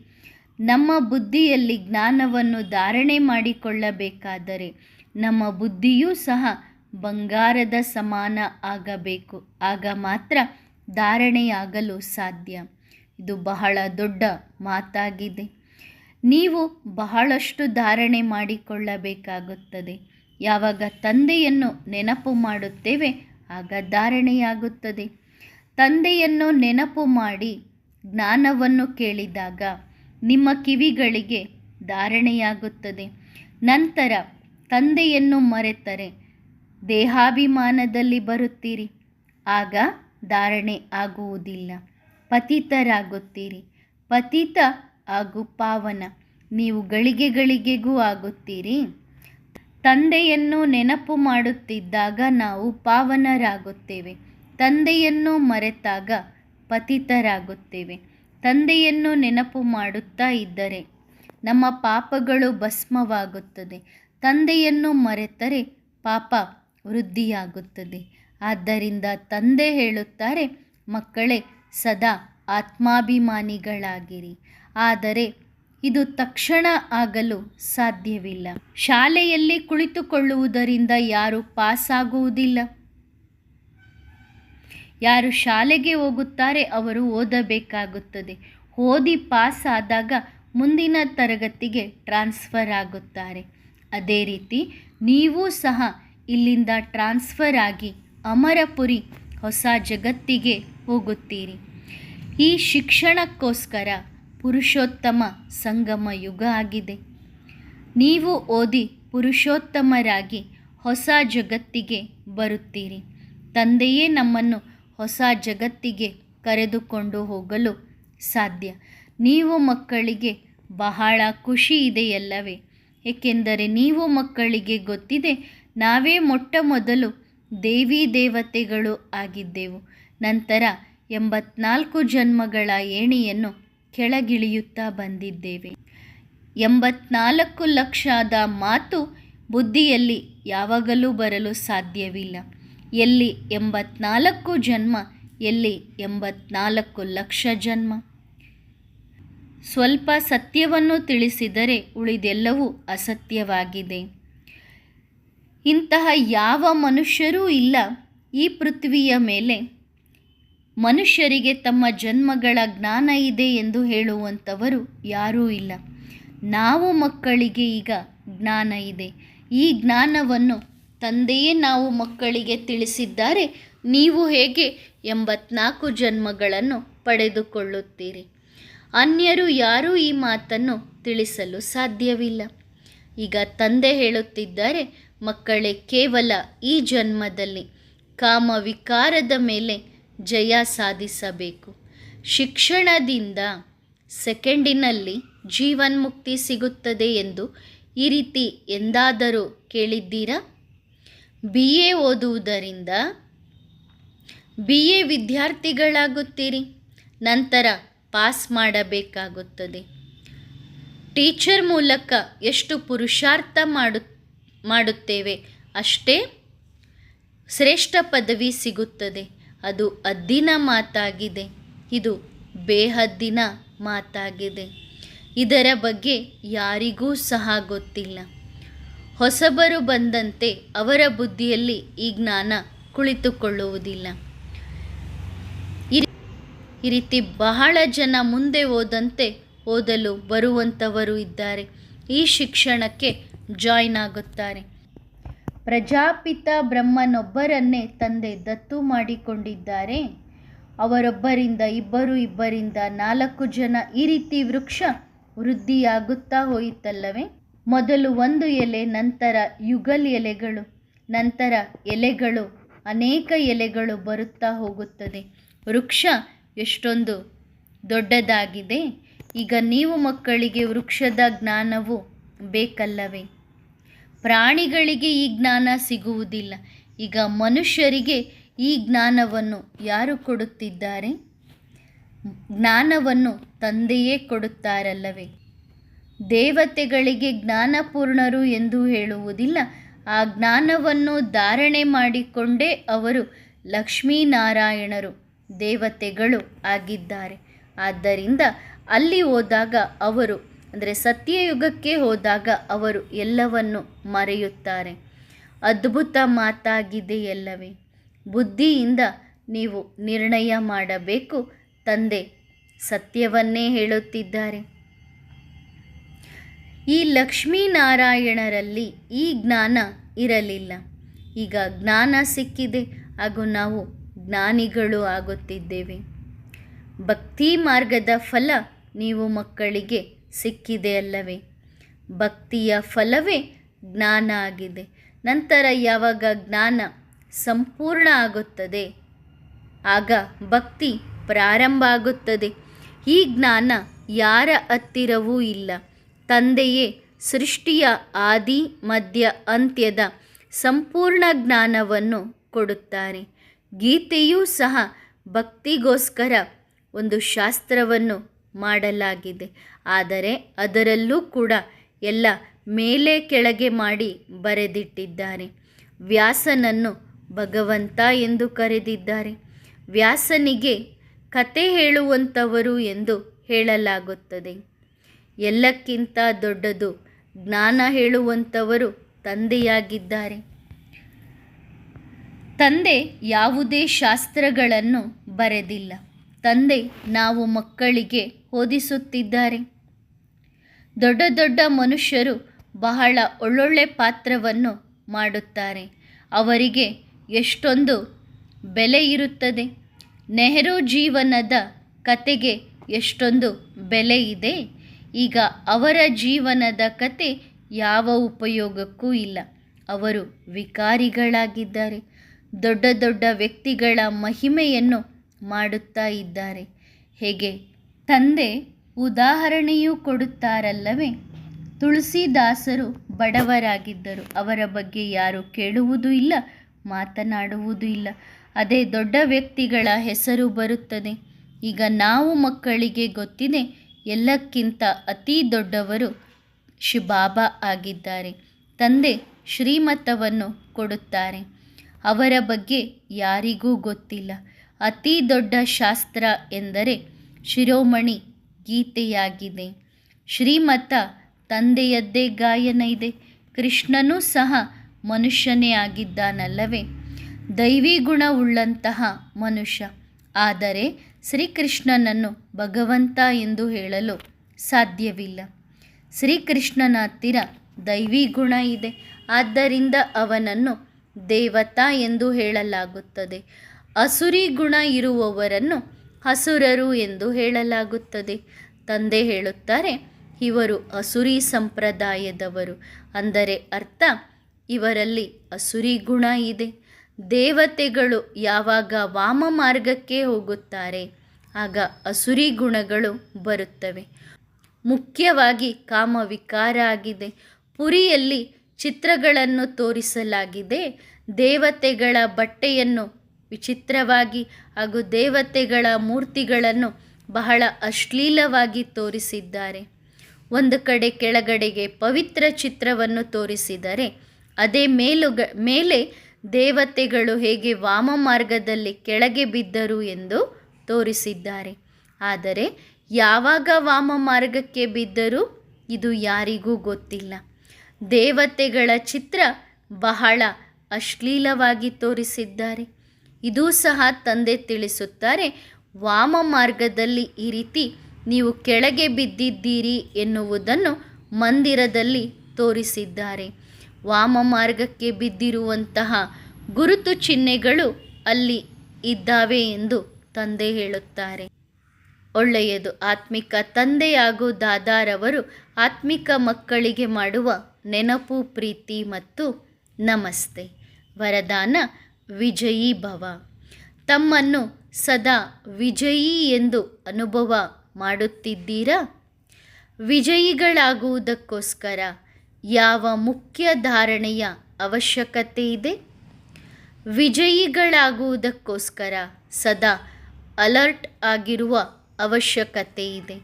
ನಮ್ಮ ಬುದ್ಧಿಯಲ್ಲಿ ಜ್ಞಾನವನ್ನು ಧಾರಣೆ ಮಾಡಿಕೊಳ್ಳಬೇಕಾದರೆ ನಮ್ಮ ಬುದ್ಧಿಯೂ ಸಹ ಬಂಗಾರದ ಸಮಾನ ಆಗಬೇಕು. ಆಗ ಮಾತ್ರ ಧಾರಣೆಯಾಗಲು ಸಾಧ್ಯ. ಇದು ಬಹಳ ದೊಡ್ಡ ಮಾತಾಗಿದೆ. ನೀವು ಬಹಳಷ್ಟು ಧಾರಣೆ ಮಾಡಿಕೊಳ್ಳಬೇಕಾಗುತ್ತದೆ. ಯಾವಾಗ ತಂದೆಯನ್ನು ನೆನಪು ಮಾಡುತ್ತೇವೆ ಆಗ ಧಾರಣೆಯಾಗುತ್ತದೆ. ತಂದೆಯನ್ನು ನೆನಪು ಮಾಡಿ ಜ್ಞಾನವನ್ನು ಕೇಳಿದಾಗ ನಿಮ್ಮ ಕಿವಿಗಳಿಗೆ ಧಾರಣೆಯಾಗುತ್ತದೆ. ನಂತರ ತಂದೆಯನ್ನು ಮರೆತರೆ ದೇಹಾಭಿಮಾನದಲ್ಲಿ ಬರುತ್ತೀರಿ, ಆಗ ಧಾರಣೆ ಆಗುವುದಿಲ್ಲ. ಪತಿತರಾಗುತ್ತೀರಿ. ಪತಿತ ಹಾಗೂ ಪಾವನ, ನೀವು ಗಳಿಗೆಗಳಿಗೆಗೂ ಆಗುತ್ತೀರಿ. ತಂದೆಯನ್ನು ನೆನಪು ಮಾಡುತ್ತಿದ್ದಾಗ ನಾವು ಪಾವನರಾಗುತ್ತೇವೆ. ತಂದೆಯನ್ನು ಮರೆತಾಗ ಪತಿತರಾಗುತ್ತೇವೆ. ತಂದೆಯನ್ನು ನೆನಪು ಮಾಡುತ್ತಾ ಇದ್ದರೆ ನಮ್ಮ ಪಾಪಗಳು ಭಸ್ಮವಾಗುತ್ತದೆ. ತಂದೆಯನ್ನು ಮರೆತರೆ ಪಾಪ ವೃದ್ಧಿಯಾಗುತ್ತದೆ. ಆದ್ದರಿಂದ ತಂದೆ ಹೇಳುತ್ತಾರೆ, ಮಕ್ಕಳೇ ಸದಾ ಆತ್ಮಾಭಿಮಾನಿಗಳಾಗಿರಿ. ಆದರೆ ಇದು ತಕ್ಷಣ ಆಗಲು ಸಾಧ್ಯವಿಲ್ಲ. ಶಾಲೆಯಲ್ಲಿ ಕುಳಿತುಕೊಳ್ಳುವುದರಿಂದ ಯಾರು ಪಾಸ್ ಆಗುವುದಿಲ್ಲ. ಯಾರು ಶಾಲೆಗೆ ಹೋಗುತ್ತಾರೆ ಅವರು ಓದಬೇಕಾಗುತ್ತದೆ. ಓದಿ ಪಾಸ್ ಆದಾಗ ಮುಂದಿನ ತರಗತಿಗೆ ಟ್ರಾನ್ಸ್ಫರ್ ಆಗುತ್ತಾರೆ. ಅದೇ ರೀತಿ ನೀವು ಸಹ ಇಲ್ಲಿಂದ ಟ್ರಾನ್ಸ್ಫರ್ ಆಗಿ ಅಮರಪುರಿ ಹೊಸ ಜಗತ್ತಿಗೆ ಹೋಗುತ್ತೀರಿ. ಈ ಶಿಕ್ಷಣಕ್ಕೋಸ್ಕರ ಪುರುಷೋತ್ತಮ ಸಂಗಮ ಯುಗ ಆಗಿದೆ. ನೀವು ಓದಿ ಪುರುಷೋತ್ತಮರಾಗಿ ಹೊಸ ಜಗತ್ತಿಗೆ ಬರುತ್ತೀರಿ. ತಂದೆಯೇ ನಮ್ಮನ್ನು ಹೊಸ ಜಗತ್ತಿಗೆ ಕರೆದುಕೊಂಡು ಹೋಗಲು ಸಾಧ್ಯ. ನೀವು ಮಕ್ಕಳಿಗೆ ಬಹಳ ಖುಷಿ ಇದೆಯಲ್ಲವೇ? ಏಕೆಂದರೆ ನೀವು ಮಕ್ಕಳಿಗೆ ಗೊತ್ತಿದೆ, ನಾವೇ ಮೊಟ್ಟ ಮೊದಲು ದೇವಿ ದೇವತೆಗಳು ಆಗಿದ್ದೆವು. ನಂತರ 84 ಜನ್ಮಗಳ ಏಣಿಯನ್ನು ಕೆಳಗಿಳಿಯುತ್ತಾ ಬಂದಿದ್ದೇವೆ. 84 ಲಕ್ಷದ ಮಾತು ಬುದ್ಧಿಯಲ್ಲಿ ಯಾವಾಗಲೂ ಬರಲು ಸಾಧ್ಯವಿಲ್ಲ. ಎಲ್ಲಿ 84 ಜನ್ಮ, ಎಲ್ಲಿ 84 ಲಕ್ಷ ಜನ್ಮ. ಸ್ವಲ್ಪ ಸತ್ಯವನ್ನು ತಿಳಿಸಿದರೆ ಉಳಿದೆಲ್ಲವೂ ಅಸತ್ಯವಾಗಿದೆ. ಇಂತಹ ಯಾವ ಮನುಷ್ಯರೂ ಇಲ್ಲ ಈ ಪೃಥ್ವಿಯ ಮೇಲೆ ಮನುಷ್ಯರಿಗೆ ತಮ್ಮ ಜನ್ಮಗಳ ಜ್ಞಾನ ಇದೆ ಎಂದು ಹೇಳುವಂಥವರು ಯಾರೂ ಇಲ್ಲ. ನಾವು ಮಕ್ಕಳಿಗೆ ಈಗ ಜ್ಞಾನ ಇದೆ. ಈ ಜ್ಞಾನವನ್ನು ತಂದೆಯೇ ನಾವು ಮಕ್ಕಳಿಗೆ ತಿಳಿಸಿದ್ದಾರೆ. ನೀವು ಹೇಗೆ 84 ಜನ್ಮಗಳನ್ನು ಪಡೆದುಕೊಳ್ಳುತ್ತೀರಿ? ಅನ್ಯರು ಯಾರೂ ಈ ಮಾತನ್ನು ತಿಳಿಸಲು ಸಾಧ್ಯವಿಲ್ಲ. ಈಗ ತಂದೆ ಹೇಳುತ್ತಿದ್ದಾರೆ, ಮಕ್ಕಳೇ, ಕೇವಲ ಈ ಜನ್ಮದಲ್ಲಿ ಕಾಮ ವಿಕಾರದ ಮೇಲೆ ಜಯ ಸಾಧಿಸಬೇಕು. ಶಿಕ್ಷಣದಿಂದ ಸೆಕೆಂಡಿನಲ್ಲಿ ಜೀವನ್ಮುಕ್ತಿ ಸಿಗುತ್ತದೆ ಎಂದು ಈ ರೀತಿ ಎಂದಾದರೂ ಕೇಳಿದ್ದೀರಾ? BA ಓದುವುದರಿಂದ BA ವಿದ್ಯಾರ್ಥಿಗಳಾಗುತ್ತೀರಿ. ನಂತರ ಪಾಸ್ ಮಾಡಬೇಕಾಗುತ್ತದೆ. ಟೀಚರ್ ಮೂಲಕ ಎಷ್ಟು ಪುರುಷಾರ್ಥ ಮಾಡುತ್ತೇವೆ ಅಷ್ಟೇ ಶ್ರೇಷ್ಠ ಪದವಿ ಸಿಗುತ್ತದೆ. ಅದು ಹದ್ದಿನ ಮಾತಾಗಿದೆ. ಇದು ಬೇಹದ್ದಿನ ಮಾತಾಗಿದೆ. ಇದರ ಬಗ್ಗೆ ಯಾರಿಗೂ ಸಹ ಗೊತ್ತಿಲ್ಲ. ಹೊಸಬರು ಬಂದಂತೆ ಅವರ ಬುದ್ಧಿಯಲ್ಲಿ ಈ ಜ್ಞಾನ ಕುಳಿತುಕೊಳ್ಳುವುದಿಲ್ಲ. ಈ ರೀತಿ ಬಹಳ ಜನ ಮುಂದೆ ಓದಲು ಬರುವಂಥವರು ಇದ್ದಾರೆ. ಈ ಶಿಕ್ಷಣಕ್ಕೆ ಜಾಯ್ನ್ ಆಗುತ್ತಾರೆ. ಪ್ರಜಾಪಿತ ಬ್ರಹ್ಮನೊಬ್ಬರನ್ನೇ ತಂದೆ ದತ್ತು ಮಾಡಿಕೊಂಡಿದ್ದಾರೆ. ಅವರೊಬ್ಬರಿಂದ ಇಬ್ಬರಿಂದ 4 ಜನ. ಈ ರೀತಿ ವೃಕ್ಷ ವೃದ್ಧಿಯಾಗುತ್ತಾ ಹೋಯಿತಲ್ಲವೇ? ಮೊದಲು 1 ಎಲೆ, ನಂತರ ಯುಗಲ್ ಎಲೆಗಳು, ನಂತರ ಎಲೆಗಳು, ಅನೇಕ ಎಲೆಗಳು ಬರುತ್ತಾ ಹೋಗುತ್ತದೆ. ವೃಕ್ಷ ಎಷ್ಟೊಂದು ದೊಡ್ಡದಾಗಿದೆ. ಈಗ ನೀವು ಮಕ್ಕಳಿಗೆ ವೃಕ್ಷದ ಜ್ಞಾನವು ಬೇಕಲ್ಲವೇ? ಪ್ರಾಣಿಗಳಿಗೆ ಈ ಜ್ಞಾನ ಸಿಗುವುದಿಲ್ಲ. ಈಗ ಮನುಷ್ಯರಿಗೆ ಈ ಜ್ಞಾನವನ್ನು ಯಾರು ಕೊಡುತ್ತಿದ್ದಾರೆ? ಜ್ಞಾನವನ್ನು ತಂದೆಯೇ ಕೊಡುತ್ತಾರಲ್ಲವೇ? ದೇವತೆಗಳಿಗೆ ಜ್ಞಾನಪೂರ್ಣರು ಎಂದು ಹೇಳುವುದಿಲ್ಲ. ಆ ಜ್ಞಾನವನ್ನು ಧಾರಣೆ ಮಾಡಿಕೊಂಡೇ ಅವರು ಲಕ್ಷ್ಮೀನಾರಾಯಣರು ದೇವತೆಗಳು ಆಗಿದ್ದಾರೆ. ಆದ್ದರಿಂದ ಅಲ್ಲಿ ಹೋದಾಗ ಅವರು ಸತ್ಯಯುಗಕ್ಕೆ ಹೋದಾಗ ಅವರು ಎಲ್ಲವನ್ನು ಮರೆಯುತ್ತಾರೆ. ಅದ್ಭುತ ಮಾತಾಗಿದೆಯಲ್ಲವೇ? ಬುದ್ಧಿಯಿಂದ ನೀವು ನಿರ್ಣಯ ಮಾಡಬೇಕು. ತಂದೆ ಸತ್ಯವನ್ನೇ ಹೇಳುತ್ತಿದ್ದಾರೆ. ಈ ಲಕ್ಷ್ಮೀನಾರಾಯಣರಲ್ಲಿ ಈ ಜ್ಞಾನ ಇರಲಿಲ್ಲ. ಈಗ ಜ್ಞಾನ ಸಿಕ್ಕಿದೆ ಹಾಗೂ ನಾವು ಜ್ಞಾನಿಗಳು ಆಗುತ್ತಿದ್ದೇವೆ. ಭಕ್ತಿ ಮಾರ್ಗದ ಫಲ ನೀವು ಮಕ್ಕಳಿಗೆ ಸಿಕ್ಕಿದೆ ಅಲ್ಲವೇ? ಭಕ್ತಿಯ ಫಲವೇ ಜ್ಞಾನ ಆಗಿದೆ. ನಂತರ ಯಾವಾಗ ಜ್ಞಾನ ಸಂಪೂರ್ಣ ಆಗುತ್ತದೆ ಆಗ ಭಕ್ತಿ ಪ್ರಾರಂಭ ಆಗುತ್ತದೆ. ಈ ಜ್ಞಾನ ಯಾರ ಹತ್ತಿರವೂ ಇಲ್ಲ. ತಂದೆಯೇ ಸೃಷ್ಟಿಯ ಆದಿ ಮಧ್ಯ ಅಂತ್ಯದ ಸಂಪೂರ್ಣ ಜ್ಞಾನವನ್ನು ಕೊಡುತ್ತಾರೆ. ಗೀತೆಯೂ ಸಹ ಭಕ್ತಿಗೋಸ್ಕರ ಒಂದು ಶಾಸ್ತ್ರವನ್ನು ಮಾಡಲಾಗಿದೆ. ಆದರೆ ಅದರಲ್ಲೂ ಕೂಡ ಎಲ್ಲ ಮೇಲೆ ಕೆಳಗೆ ಮಾಡಿ ಬರೆದಿಟ್ಟಿದ್ದಾರೆ. ವ್ಯಾಸನನ್ನು ಭಗವಂತ ಎಂದು ಕರೆದಿದ್ದಾರೆ. ವ್ಯಾಸನಿಗೆ ಕತೆ ಹೇಳುವಂಥವರು ಎಂದು ಹೇಳಲಾಗುತ್ತದೆ. ಎಲ್ಲಕ್ಕಿಂತ ದೊಡ್ಡದು ಜ್ಞಾನ ಹೇಳುವಂಥವರು ತಂದೆಯಾಗಿದ್ದಾರೆ. ತಂದೆ ಯಾವುದೇ ಶಾಸ್ತ್ರಗಳನ್ನು ಬರೆದಿಲ್ಲ. ತಂದೆ ನಾವು ಮಕ್ಕಳಿಗೆ ಓದಿಸುತ್ತಿದ್ದಾರೆ. ದೊಡ್ಡ ದೊಡ್ಡ ಮನುಷ್ಯರು ಬಹಳ ಒಳ್ಳೊಳ್ಳೆ ಪಾತ್ರವನ್ನು ಮಾಡುತ್ತಾರೆ. ಅವರಿಗೆ ಎಷ್ಟೊಂದು ಬೆಲೆ ಇರುತ್ತದೆ. ನೆಹರು ಜೀವನದ ಕತೆಗೆ ಎಷ್ಟೊಂದು ಬೆಲೆ ಇದೆ. ಈಗ ಅವರ ಜೀವನದ ಕತೆ ಯಾವ ಉಪಯೋಗಕ್ಕೂ ಇಲ್ಲ. ಅವರು ವಿಕಾರಿಗಳಾಗಿದ್ದಾರೆ. ದೊಡ್ಡ ದೊಡ್ಡ ವ್ಯಕ್ತಿಗಳ ಮಹಿಮೆಯನ್ನು ಮಾಡುತ್ತಾ ಇದ್ದಾರೆ. ಹೇಗೆ ತಂದೆ ಉದಾಹರಣೆಯೂ ಕೊಡುತ್ತಾರಲ್ಲವೇ? ತುಳಸಿದಾಸರು ಬಡವರಾಗಿದ್ದರು. ಅವರ ಬಗ್ಗೆ ಯಾರು ಕೇಳುವುದೂ ಇಲ್ಲ, ಮಾತನಾಡುವುದೂ ಇಲ್ಲ. ಅದೇ ದೊಡ್ಡ ವ್ಯಕ್ತಿಗಳ ಹೆಸರು ಬರುತ್ತದೆ. ಈಗ ನಾವು ಮಕ್ಕಳಿಗೆ ಗೊತ್ತಿದೆ, ಎಲ್ಲಕ್ಕಿಂತ ಅತಿ ದೊಡ್ಡವರು ಶಿವಬಾಬಾ ಆಗಿದ್ದಾರೆ. ತಂದೆ ಶ್ರೀಮತವನ್ನು ಕೊಡುತ್ತಾರೆ. ಅವರ ಬಗ್ಗೆ ಯಾರಿಗೂ ಗೊತ್ತಿಲ್ಲ. ಅತಿ ದೊಡ್ಡ ಶಾಸ್ತ್ರ ಎಂದರೆ ಶಿರೋಮಣಿ ಗೀತೆಯಾಗಿದೆ. ಶ್ರೀಮತ ತಂದೆಯದ್ದೇ ಗಾಯನ ಇದೆ. ಕೃಷ್ಣನೂ ಸಹ ಮನುಷ್ಯನೇ ಆಗಿದ್ದಾನಲ್ಲವೇ? ದೈವಿ ಗುಣವುಳ್ಳಂತಹ ಮನುಷ್ಯ. ಆದರೆ ಶ್ರೀಕೃಷ್ಣನನ್ನು ಭಗವಂತ ಎಂದು ಹೇಳಲು ಸಾಧ್ಯವಿಲ್ಲ. ಶ್ರೀಕೃಷ್ಣನ ಹತ್ತಿರ ದೈವಿ ಗುಣ ಇದೆ. ಆದ್ದರಿಂದ ಅವನನ್ನು ದೇವತಾ ಎಂದು ಹೇಳಲಾಗುತ್ತದೆ. ಅಸುರಿ ಗುಣ ಇರುವವರನ್ನು ಅಸುರರು ಎಂದು ಹೇಳಲಾಗುತ್ತದೆ. ತಂದೆ ಹೇಳುತ್ತಾರೆ, ಇವರು ಅಸುರಿ ಸಂಪ್ರದಾಯದವರು. ಅಂದರೆ ಅರ್ಥ, ಇವರಲ್ಲಿ ಅಸುರಿ ಗುಣ ಇದೆ. ದೇವತೆಗಳು ಯಾವಾಗ ವಾಮ ಮಾರ್ಗಕ್ಕೆ ಹೋಗುತ್ತಾರೆ ಆಗ ಅಸುರಿ ಗುಣಗಳು ಬರುತ್ತವೆ. ಮುಖ್ಯವಾಗಿ ಕಾಮವಿಕಾರ ಆಗಿದೆ. ಪುರಿಯಲ್ಲಿ ಚಿತ್ರಗಳನ್ನು ತೋರಿಸಲಾಗಿದೆ. ದೇವತೆಗಳ ಬಟ್ಟೆಯನ್ನು ವಿಚಿತ್ರವಾಗಿ ಹಾಗೂ ದೇವತೆಗಳ ಮೂರ್ತಿಗಳನ್ನು ಬಹಳ ಅಶ್ಲೀಲವಾಗಿ ತೋರಿಸಿದ್ದಾರೆ. ಒಂದು ಕಡೆ ಕೆಳಗಡೆಗೆ ಪವಿತ್ರ ಚಿತ್ರವನ್ನು ತೋರಿಸಿದರೆ ಅದೇ ಮೇಲೆ ದೇವತೆಗಳು ಹೇಗೆ ವಾಮ ಮಾರ್ಗದಲ್ಲಿ ಕೆಳಗೆ ಬಿದ್ದರು ಎಂದು ತೋರಿಸಿದ್ದಾರೆ. ಆದರೆ ಯಾವಾಗ ವಾಮ ಮಾರ್ಗಕ್ಕೆ ಬಿದ್ದರು ಇದು ಯಾರಿಗೂ ಗೊತ್ತಿಲ್ಲ. ದೇವತೆಗಳ ಚಿತ್ರ ಬಹಳ ಅಶ್ಲೀಲವಾಗಿ ತೋರಿಸಿದ್ದಾರೆ. ಇದೂ ಸಹ ತಂದೆ ತಿಳಿಸುತ್ತಾರೆ, ವಾಮ ಮಾರ್ಗದಲ್ಲಿ ಈ ರೀತಿ ನೀವು ಕೆಳಗೆ ಬಿದ್ದಿದ್ದೀರಿ ಎನ್ನುವುದನ್ನು ಮಂದಿರದಲ್ಲಿ ತೋರಿಸಿದ್ದಾರೆ. ವಾಮ ಮಾರ್ಗಕ್ಕೆ ಬಿದ್ದಿರುವಂತಹ ಗುರುತು ಚಿಹ್ನೆಗಳು ಅಲ್ಲಿ ಇದ್ದಾವೆ ಎಂದು ತಂದೆ ಹೇಳುತ್ತಾರೆ. ಒಳ್ಳೆಯದು. ಆತ್ಮಿಕ ತಂದೆ ಹಾಗೂ ದಾದಾರವರು ಆತ್ಮಿಕ ಮಕ್ಕಳಿಗೆ ಮಾಡುವ ನೆನಪು, ಪ್ರೀತಿ ಮತ್ತು ನಮಸ್ತೆ. ವರದಾನ: ವಿಜಯೀ ಭವ. ತಮ್ಮನ್ನು ಸದಾ ವಿಜಯೀ ಎಂದು ಅನುಭವ ಮಾಡುತ್ತಿದ್ದೀರಾ? ವಿಜಯಿಗಳಾಗುವುದಕ್ಕೋಸ್ಕರ ಯಾವ ಮುಖ್ಯ ಧಾರಣೆಯ ಅವಶ್ಯಕತೆ ಇದೆ? ವಿಜಯಿಗಳಾಗುವುದಕ್ಕೋಸ್ಕರ ಸದಾ ಅಲರ್ಟ್ ಆಗಿರುವ ಅವಶ್ಯಕತೆ ಇದೆ.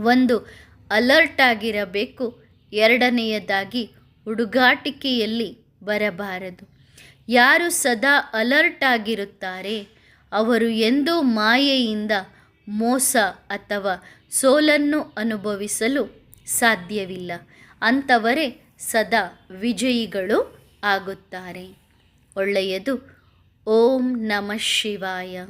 ಒಂದು, ಅಲರ್ಟ್ ಆಗಿರಬೇಕು. ಎರಡನೆಯದಾಗಿ ಹುಡುಗಾಟಿಕೆಯಲ್ಲಿ ಬರಬಾರದು. ಯಾರು ಸದಾ ಅಲರ್ಟ್ ಆಗಿರುತ್ತಾರೆ ಅವರು ಎಂದೂ ಮಾಯೆಯಿಂದ ಮೋಸ ಅಥವಾ ಸೋಲನ್ನು ಅನುಭವಿಸಲು ಸಾಧ್ಯವಿಲ್ಲ. ಅಂಥವರೇ ಸದಾ ವಿಜಯಿಗಳು ಆಗುತ್ತಾರೆ. ಒಳ್ಳೆಯದು. ಓಂ ನಮಃ ಶಿವಾಯ.